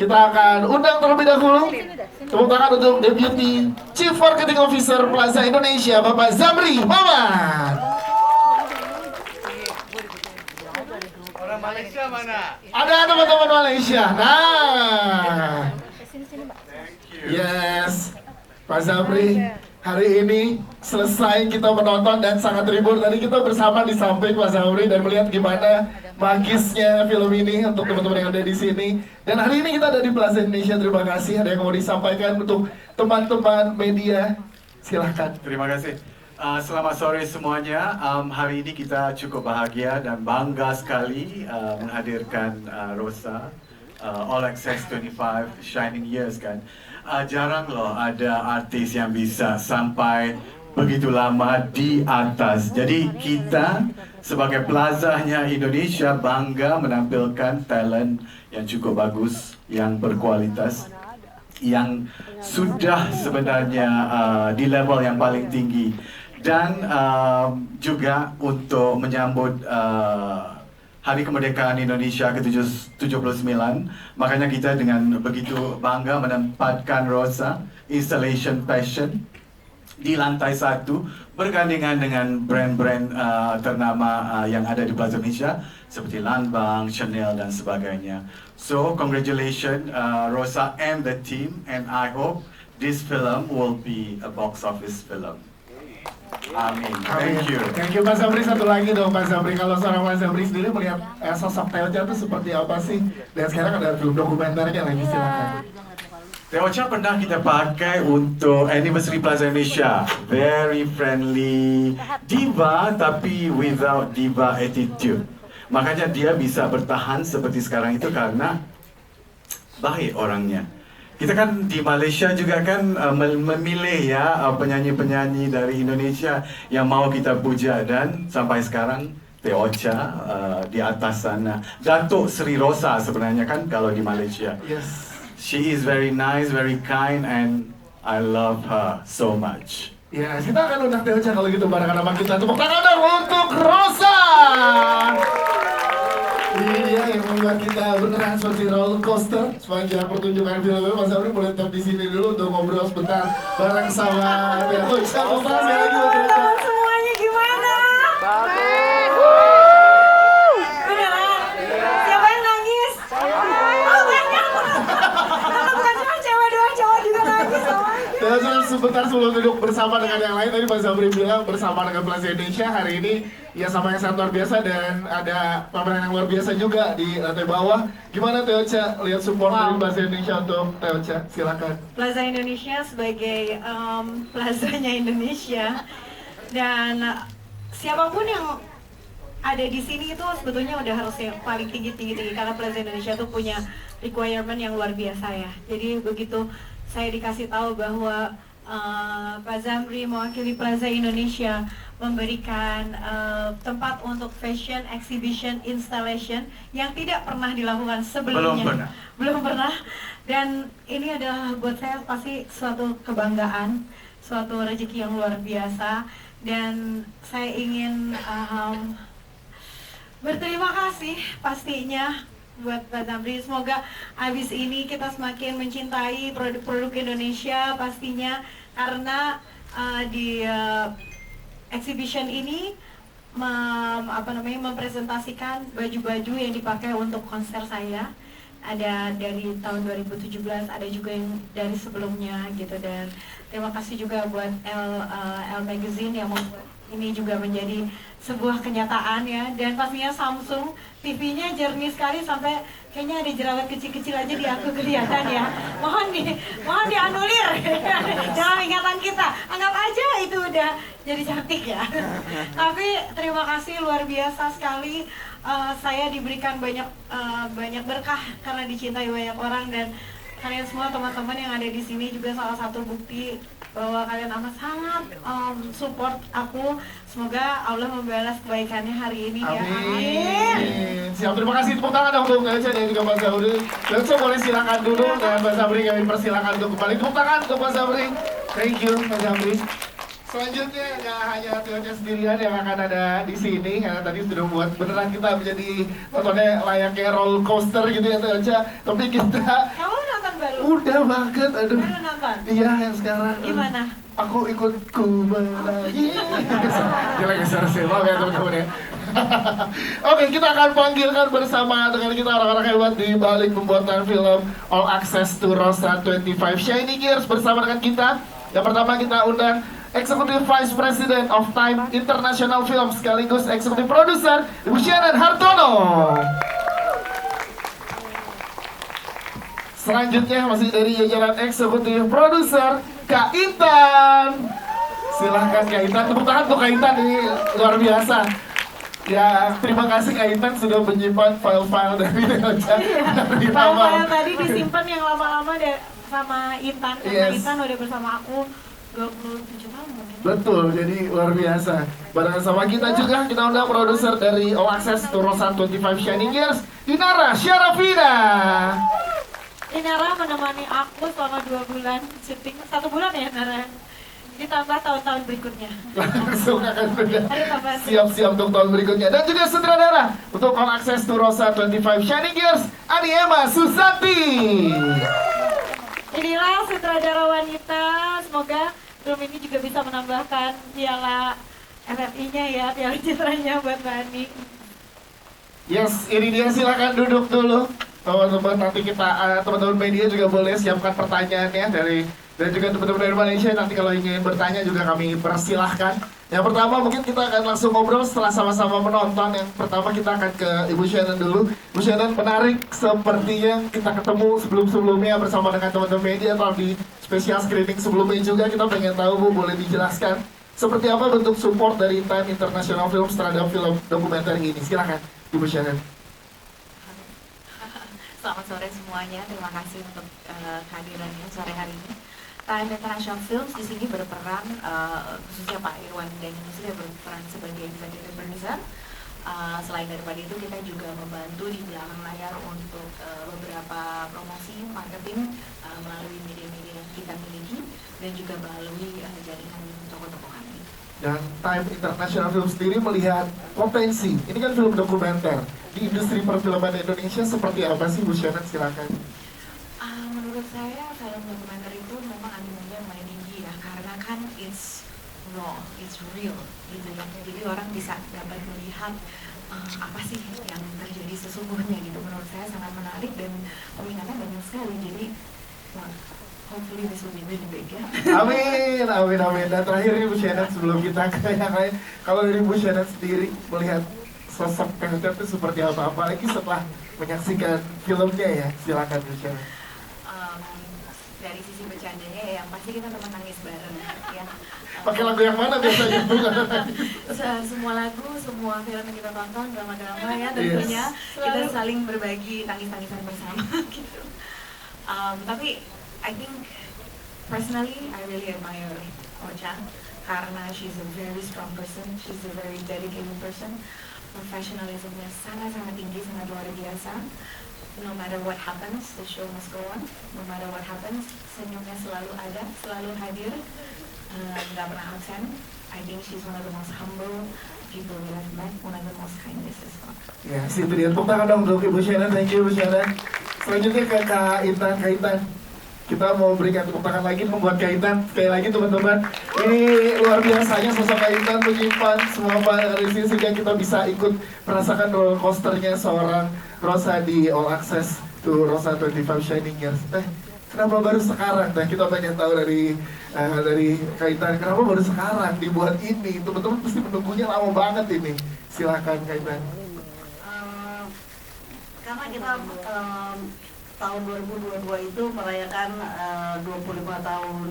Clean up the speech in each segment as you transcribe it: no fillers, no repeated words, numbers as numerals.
Kita akan undang terlebih dahulu. Tepuk tangan untuk Deputy Chief Marketing Officer Plaza Indonesia, Bapak Zamri Muhammad. Orang Malaysia mana? Ada teman-teman Malaysia. Nah, yes, Pak Zamri. Hari ini selesai kita menonton dan sangat terhibur. Tadi kita bersama di samping Pak Zamri dan melihat gimana magisnya film ini untuk teman-teman yang ada di sini. Dan hari ini kita ada di Plaza Indonesia. Terima kasih. Ada yang mau disampaikan untuk teman-teman media? Silahkan. Terima kasih. Selamat sore semuanya. Hari ini kita cukup bahagia dan bangga sekali menghadirkan Rosa All Access 25 Shining Years kan. Jarang loh ada artis yang bisa sampai begitu lama di atas. Jadi kita sebagai plazanya Indonesia bangga menampilkan talent yang cukup bagus, yang berkualitas, yang sudah sebenarnya di level yang paling tinggi. Dan juga untuk menyambut Hari Kemerdekaan Indonesia ke-79, makanya kita dengan begitu bangga menempatkan Rosa Installation Fashion di lantai 1 bergandengan dengan brand-brand ternama yang ada di Plaza Indonesia seperti Lanvin, Chanel dan sebagainya. So congratulations Rosa and the team, and I hope this film will be a box office film. Amin. Thank you. Thank you Pak Zamri. Satu lagi dong Pak Zamri. Kalau seorang Pak Zamri sendiri melihat sosok Teocha itu seperti apa sih? Dan sekarang ada film dokumenternya lagi, silakan. Teocha pernah kita pakai untuk Anniversary Plaza Indonesia. Very friendly diva tapi without diva attitude. Makanya dia bisa bertahan seperti sekarang itu karena baik orangnya. Kita kan di Malaysia juga kan memilih ya penyanyi-penyanyi dari Indonesia yang mau kita puja, dan sampai sekarang Teocha di atas sana. Datuk Sri Rosa sebenarnya kan kalau di Malaysia. Yes. She is very nice, very kind, and I love her so much. Ya, kita akan undang Teocha kalau gitu barengan sama kita. Tepuk tangan dong untuk Rosa. Ini dia yang membuat kita beneran seperti roller coaster sepanjang pertunjukan film. Mas Zamri boleh tetap di sini dulu untuk ngobrol sebentar bareng sama Teocha. Semuanya gimana? Bagus. Beneran? Siapa yang nangis? Oh banyak. Kalau bukan cuma cewek doang, cowok juga nangis. Teocha sebentar sebelum duduk bersama dengan yang lain, tadi Mas Zamri bilang bersama dengan Plaza Indonesia hari ini ya sama yang sangat luar biasa, dan ada pameran yang luar biasa juga di lantai bawah. Gimana Teocha lihat support dari Plaza Indonesia untuk Teocha? Silakan. Plaza Indonesia sebagai plazanya Indonesia, dan siapapun yang ada di sini itu sebetulnya udah harus yang paling tinggi karena Plaza Indonesia tuh punya requirement yang luar biasa ya. Jadi begitu saya dikasih tahu bahwa Pak Zamri mewakili Plaza Indonesia memberikan tempat untuk fashion exhibition installation yang tidak pernah dilakukan sebelumnya. Belum pernah. Dan ini adalah buat saya pasti suatu kebanggaan, suatu rezeki yang luar biasa, dan saya ingin berterima kasih pastinya buat Pak Zamri. Semoga habis ini kita semakin mencintai produk-produk Indonesia pastinya, karena di exhibition ini mempresentasikan baju-baju yang dipakai untuk konser saya. Ada dari tahun 2017, ada juga yang dari sebelumnya gitu. Dan terima kasih juga buat L Magazine yang membuat ini juga menjadi sebuah kenyataan ya. Dan pastinya Samsung TV-nya jernih sekali sampai kayaknya ada jerawat kecil-kecil aja di aku kelihatan ya. Mohon dianulir dalam ingatan kita. Anggap aja itu udah jadi cantik ya. Tapi terima kasih luar biasa sekali. Saya diberikan banyak berkah karena dicintai banyak orang, dan kalian semua teman-teman yang ada di sini juga salah satu bukti bahwa kalian amat sangat support aku. Semoga Allah membalas kebaikannya hari ini ya. Amin. Siap, terima kasih. Tepuk tangan dong untuk Teocha dan juga Mas Zamri. Teocha boleh silakan dulu, dan Mas Zamri kami persilakan untuk kembali. Tepuk tangan untuk Mas Zamri. Thank you Mas Zamri. Selanjutnya nggak hanya Teocha sendirian yang akan ada di sini, karena tadi sudah membuat beneran kita menjadi nontonnya layaknya roller coaster gitu ya Teocha. Tapi kita baru? Udah banget, aduh. Baru nonton? Iya, yang sekarang. Gimana? Aku ikut ku menangis. Gila geser maaf ya teman-teman ya. Oke, kita akan panggilkan bersama dengan kita orang-orang hebat di balik pembuatan film All Access to Rosa 25 Shining Years bersama dengan kita. Yang pertama kita undang Executive Vice President of Time International Film sekaligus Executive Producer Ibu Shannon Hartono. Selanjutnya masih dari jajaran Executive Producer Kak Intan. Silahkan Kak Intan, tepuk tangan untuk Kak Intan, ini luar biasa. Ya, terima kasih Kak Intan sudah menyimpan file-file dari Ocha. File-file tadi disimpan yang lama-lama sama Intan, karena Yes. Intan udah bersama aku 27 tahun mungkin. Betul, jadi luar biasa. Barengan sama kita juga, kita undang produser dari All Access to Rosa 25 Shining Years, Inara Syarafina. Inara menemani aku selama 2 bulan syuting, 1 bulan ya Nara. Ditambah tahun-tahun berikutnya. Langsung akan sudah Ada tambahan. siap-siap untuk tahun berikutnya. Dan juga sutradara untuk All Access to Rosa 25 Shining Years, Ani Emma Susanti. Inilah sutradara wanita, semoga film ini juga bisa menambahkan piala RRI-nya ya, piala citranya buat Mbak Ani. Yes, ini dia, silakan duduk dulu. Teman-teman, nanti kita teman-teman media juga boleh siapkan pertanyaannya dan juga teman-teman dari Malaysia, nanti kalau ingin bertanya juga kami persilahkan. Yang pertama mungkin kita akan langsung ngobrol setelah sama-sama menonton. Yang pertama kita akan ke Ibu Shannon dulu. Ibu Shannon, menarik sepertinya kita ketemu sebelum-sebelumnya bersama dengan teman-teman media atau di special screening sebelumnya juga. Kita pengen tahu Bu, boleh dijelaskan seperti apa bentuk support dari Time International Films terhadap film dokumenter ini. Silakan Ibu Shannon. Selamat sore semuanya, terima kasih untuk kehadirannya sore hari ini. Time International Films di sini berperan, khususnya Pak Irwan dan Ibu sudah berperan sebagai executive producer. Selain daripada itu, kita juga membantu di belakang layar untuk beberapa promosi, marketing melalui media-media yang kita miliki dan juga melalui jaringan toko-toko kami. Dan Time International Film sendiri melihat potensi, ini kan film dokumenter, di industri perfilman Indonesia seperti apa sih Bu Shannon, silakan. Menurut saya film dokumenter itu memang animenya lumayan tinggi ya, karena kan it's raw, it's real gitu ya. Jadi orang bisa dapat melihat apa sih yang terjadi sesungguhnya gitu. Menurut saya sangat menarik dan peminatnya banyak sekali. Jadi hopefully this will be really big ya. Amin, amin, amin. Dan terakhir nih Bu Shannon, sebelum kita ke yang lain, kalau dari Bu Shannon sendiri melihat sosok Pevita itu seperti apa, apalagi setelah menyaksikan filmnya ya, silakan Bu Shannon. Dari sisi bercandanya ya, yang pasti kita teman nangis bareng ya. Pakai lagu yang mana biasanya Bu? Semua lagu, semua film yang kita tonton, drama-drama ya tentunya kita saling berbagi tangis-tangisan bersama gitu. Tapi I think personally I really admire Ocha karena she's a very strong person, she's a very dedicated person. Professionalismnya sangat-sangat tinggi, sangat luar biasa. No matter what happens, the show must go on. No matter what happens, senyumnya selalu ada, selalu hadir, nggak pernah absen. I think she's one of the most humble people we have met, one of the most kindest as well. Ya, situ dia. Tepuk tangan dong untuk Ibu Shannon, thank you Bu Shannon. Selanjutnya ke Kak Intan, Kak Intan. Kita mau berikan tepuk tangan lagi membuat Kak Intan. Sekali lagi teman-teman, ini luar biasanya sosok Kak Intan menyimpan semua file dari sini sehingga kita bisa ikut merasakan roller coasternya seorang Rosa di All Access to Rosa 25 Shining Years. Kenapa baru sekarang? Nah, kita pengen tahu dari Kak Intan, kenapa baru sekarang dibuat ini? Teman-teman pasti menunggunya lama banget ini. Silakan Kak Intan. Karena kita tahun 2022 itu merayakan 25 tahun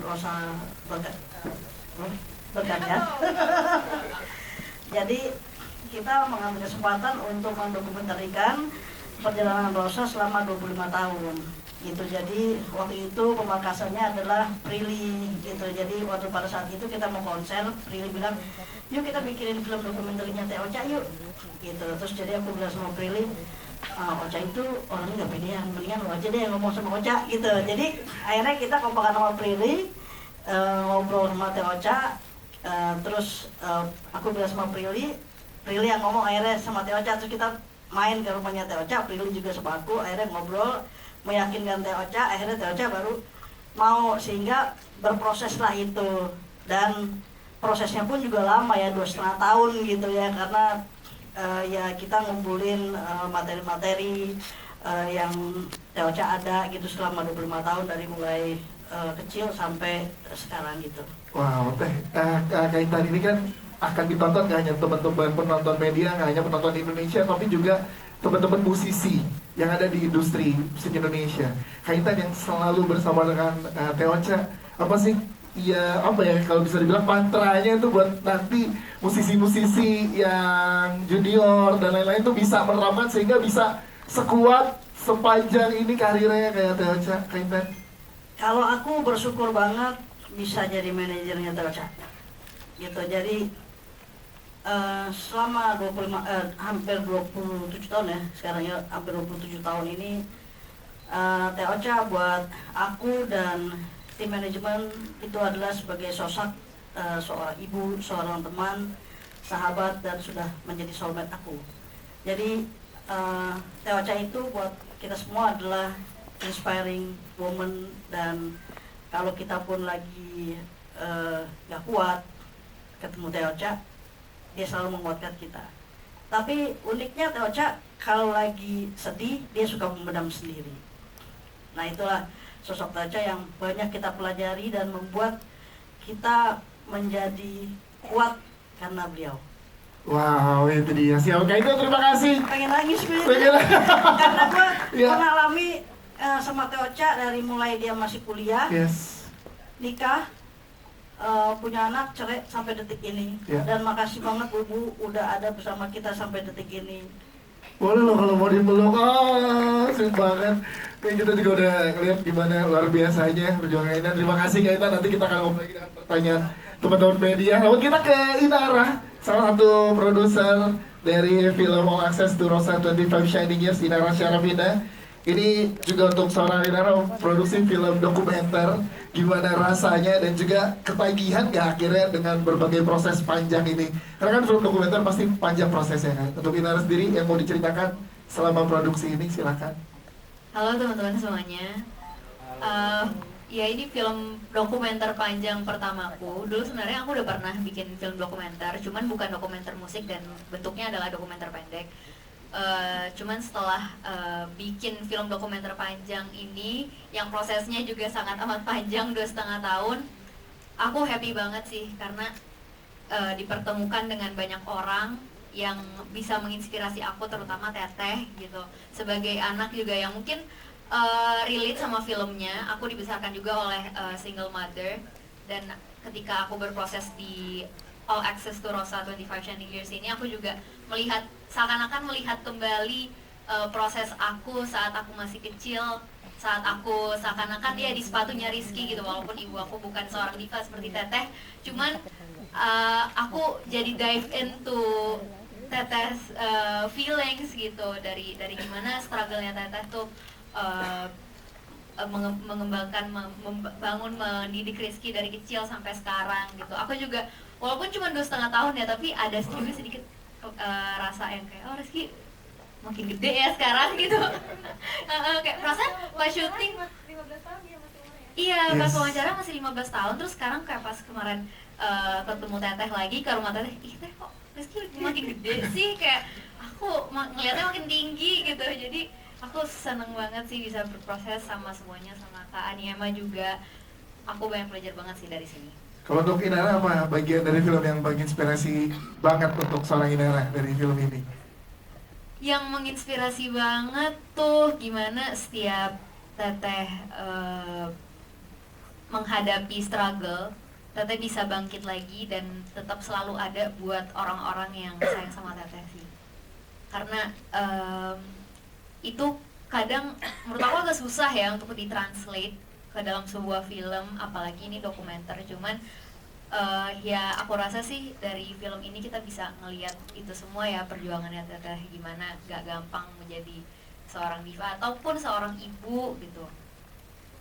Rosa bekerja. Jadi kita mengambil kesempatan untuk mendokumentarikan perjalanan Rosa selama 25 tahun. Gitu. Jadi waktu itu pemangkasannya adalah Prilly gitu. Jadi waktu pada saat itu kita mau konser, Prilly bilang, "Yuk kita bikin film dokumenterinya Teh Ocha yuk." Gitu. Terus jadi aku bilang sama Prilly, Ocha itu orangnya gak pedean, mendingan lo aja deh yang ngomong sama Ocha gitu. Jadi akhirnya kita kompakan sama Prilly, ngobrol sama Teh Ocha, terus aku bilang sama Prilly yang ngomong akhirnya sama Teh Ocha, terus kita main ke rumahnya Teh Ocha, Prilly juga sama aku, akhirnya ngobrol meyakinkan Teh Ocha, akhirnya Teh Ocha baru mau, sehingga berproseslah itu. Dan prosesnya pun juga lama ya, 2,5 tahun gitu ya, karena ya kita ngumpulin materi-materi yang Teh Ocha ada gitu selama 25 tahun dari mulai kecil sampai sekarang gitu. Wow, Teh, kaitan ini kan akan ditonton gak hanya teman-teman penonton media, gak hanya penonton Indonesia, tapi juga teman-teman musisi yang ada di industri musik Indonesia. Kaitan yang selalu bersama dengan Teh Ocha, apa sih? Ya apa ya, kalau bisa dibilang mantranya itu buat nanti musisi-musisi yang junior dan lain-lain tuh bisa menerapkan sehingga bisa sekuat sepanjang ini karirnya kayak Teh Ocha, Kaitan. Kalau aku bersyukur banget bisa jadi manajernya Teh Ocha gitu. Jadi selama hampir 27 tahun ya, sekarang ya hampir 27 tahun ini Teh Ocha buat aku dan tim manajemen itu adalah sebagai sosok seorang ibu, seorang teman, sahabat, dan sudah menjadi soulmate aku. Jadi Teh Ocha itu buat kita semua adalah inspiring woman, dan kalau kita pun lagi gak kuat ketemu Teh Ocha, dia selalu menguatkan kita. Tapi uniknya Teh Ocha kalau lagi sedih dia suka memendam sendiri. Nah itulah sosok Teh Ocha yang banyak kita pelajari dan membuat kita menjadi kuat karena beliau. Wow, itu dia. Siap, Kaitan, terima kasih. Pengen nangis gue Pengen- karena gue Ya. pernah alami sama Teh Ocha dari mulai dia masih kuliah, Yes. nikah, punya anak, cerai sampai detik ini. Ya. Dan makasih banget Bu udah ada bersama kita sampai detik ini. Boleh loh kalau mau dipeluk. Sweet banget. Nih, kita juga udah ngeliat gimana luar biasanya perjuangan Kaitan. Terima kasih Kaitan. Nanti kita akan ngobrol lagi dengan pertanyaan teman-teman media. Lalu kita ke Inara, salah satu produser dari film All Access to Rosa 25 Shining Years, Inara Syarafina. Ini juga untuk seorang Inara produksi film dokumenter, gimana rasanya dan juga ketagihan gak akhirnya dengan berbagai proses panjang ini. Karena kan film dokumenter pasti panjang prosesnya kan. Untuk Inara sendiri yang mau diceritakan selama produksi ini, silakan. Halo teman-teman semuanya. Ya ini film dokumenter panjang pertamaku. Dulu sebenarnya aku udah pernah bikin film dokumenter, cuman bukan dokumenter musik dan bentuknya adalah dokumenter pendek. Cuman setelah bikin film dokumenter panjang ini, yang prosesnya juga sangat amat panjang, 2,5 tahun, aku happy banget sih karena dipertemukan dengan banyak orang yang bisa menginspirasi aku, terutama Teteh gitu. Sebagai anak juga yang mungkin relate sama filmnya, aku dibesarkan juga oleh single mother, dan ketika aku berproses di All Access to Rosa 25 Shining Years ini, aku juga melihat, seakan-akan melihat kembali proses aku saat aku masih kecil, saat aku seakan-akan ya di sepatunya Rizky gitu, walaupun ibu aku bukan seorang diva seperti Teteh, cuman aku jadi dive into Teteh's feelings gitu, dari gimana struggle-nya Teteh tuh mengembangkan, membangun, mendidik Rizky dari kecil sampai sekarang gitu. Aku juga walaupun cuma 2,5 tahun ya, tapi ada juga sedikit rasa yang kayak, oh Rizky makin gede ya sekarang gitu. Kayak perasaan pas syuting 15 tahun ya masih umur ya. iya, Yes. pas wawancara masih 15 tahun, terus sekarang kayak pas kemarin ketemu Teteh lagi ke rumah Teteh, ih Teh kok Rizky makin gede sih, kayak aku ngeliatnya makin tinggi gitu. Jadi aku seneng banget sih bisa berproses sama semuanya, sama Kak Aniema juga. Aku banyak belajar banget sih dari sini. Kalau untuk Inara, apa bagian dari film yang paling inspirasi banget untuk seorang Inara dari film ini? Yang menginspirasi banget tuh gimana setiap Teteh menghadapi struggle, Teteh bisa bangkit lagi dan tetap selalu ada buat orang-orang yang sayang sama Teteh sih. Karena itu kadang menurut aku agak susah ya untuk ditranslate ke dalam sebuah film, apalagi ini dokumenter. Cuman ya aku rasa sih dari film ini kita bisa ngelihat itu semua ya, perjuangannya Teteh gimana gak gampang menjadi seorang diva ataupun seorang ibu gitu.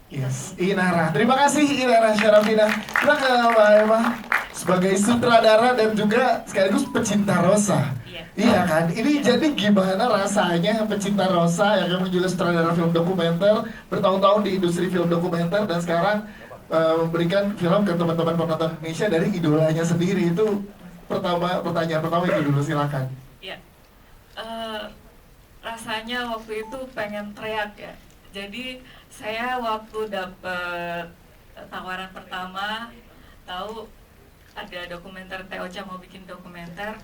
Itu Yes, sih. Inara. Terima kasih Inara Syarafina. Kita ke Mbak Emma. sebagai sutradara dan juga sekaligus pecinta Rosa. Iya kan? Ini jadi gimana rasanya pecinta Rosa yang memang juga sutradara film dokumenter, bertahun-tahun di industri film dokumenter dan sekarang memberikan film ke teman-teman penonton Indonesia dari idolanya sendiri. Itu pertanyaan pertama itu dulu, silakan. Ya, rasanya waktu itu pengen teriak ya. Jadi saya waktu dapet tawaran pertama, tahu ada dokumenter Teh Ocha mau bikin dokumenter,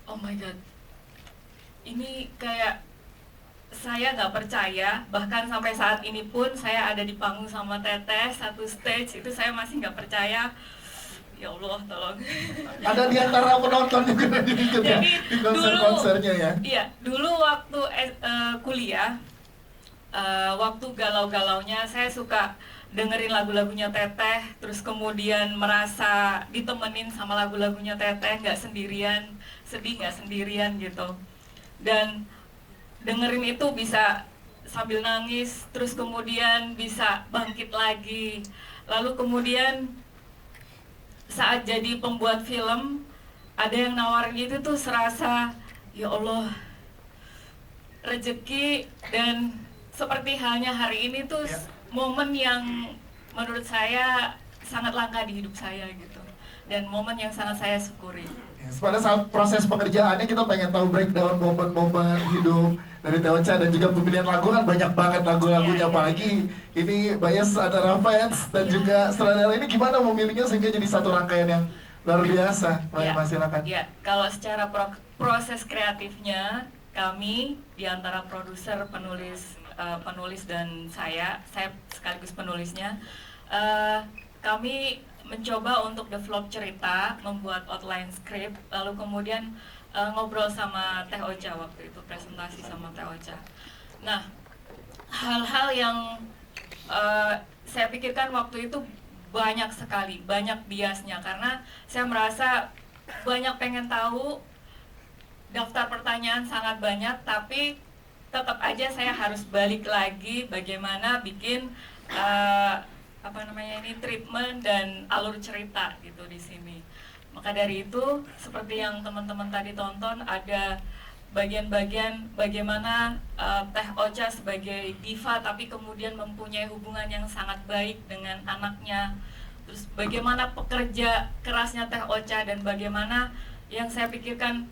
oh my god, ini kayak saya nggak percaya. Bahkan sampai saat ini pun saya ada di panggung sama Teteh satu stage, itu saya masih nggak percaya. Ya Allah, tolong. Ada di antara penonton juga di konser-konsernya ya? Iya, dulu waktu kuliah, waktu galau-galaunya saya suka dengerin lagu-lagunya Teteh, terus kemudian merasa ditemenin sama lagu-lagunya Teteh, nggak sendirian, sedih nggak sendirian gitu. Dan dengerin itu bisa sambil nangis, terus kemudian bisa bangkit lagi. Lalu kemudian saat jadi pembuat film, ada yang nawarin itu tuh serasa, ya Allah, rezeki. Dan seperti halnya hari ini tuh momen yang menurut saya sangat langka di hidup saya gitu, dan momen yang sangat saya syukuri. Pada saat proses pekerjaannya kita pengen tahu breakdown momen-momen hidup dari Teh Ocha dan juga pemilihan lagu kan banyak banget lagu-lagunya, apalagi ini bias antara fans dan juga sutradara, ini gimana memilihnya sehingga jadi satu rangkaian yang luar biasa? Mas, silakan. Ya, kalau secara proses kreatifnya kami di antara produser, penulis dan saya sekaligus penulisnya, kami mencoba untuk develop cerita, membuat outline script, lalu kemudian ngobrol sama Teh Ocha waktu itu, presentasi sama Teh Ocha. Nah, hal-hal yang saya pikirkan waktu itu banyak sekali, banyak biasnya, karena saya merasa banyak pengen tahu, daftar pertanyaan sangat banyak, tapi tetap aja saya harus balik lagi bagaimana bikin treatment dan alur cerita gitu di sini. Maka dari itu, seperti yang teman-teman tadi tonton, ada bagian-bagian bagaimana Teh Ocha sebagai diva tapi kemudian mempunyai hubungan yang sangat baik dengan anaknya. Terus bagaimana pekerja kerasnya Teh Ocha, dan bagaimana yang saya pikirkan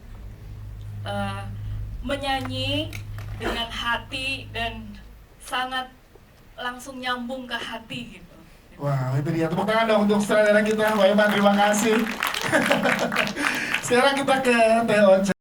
menyanyi dengan hati dan sangat langsung nyambung ke hati gitu. Wah, itu dia. Tepuk tangan dong untuk sutradara kita, Mbak Emma, terima kasih. Sekarang kita ke Teh Ocha.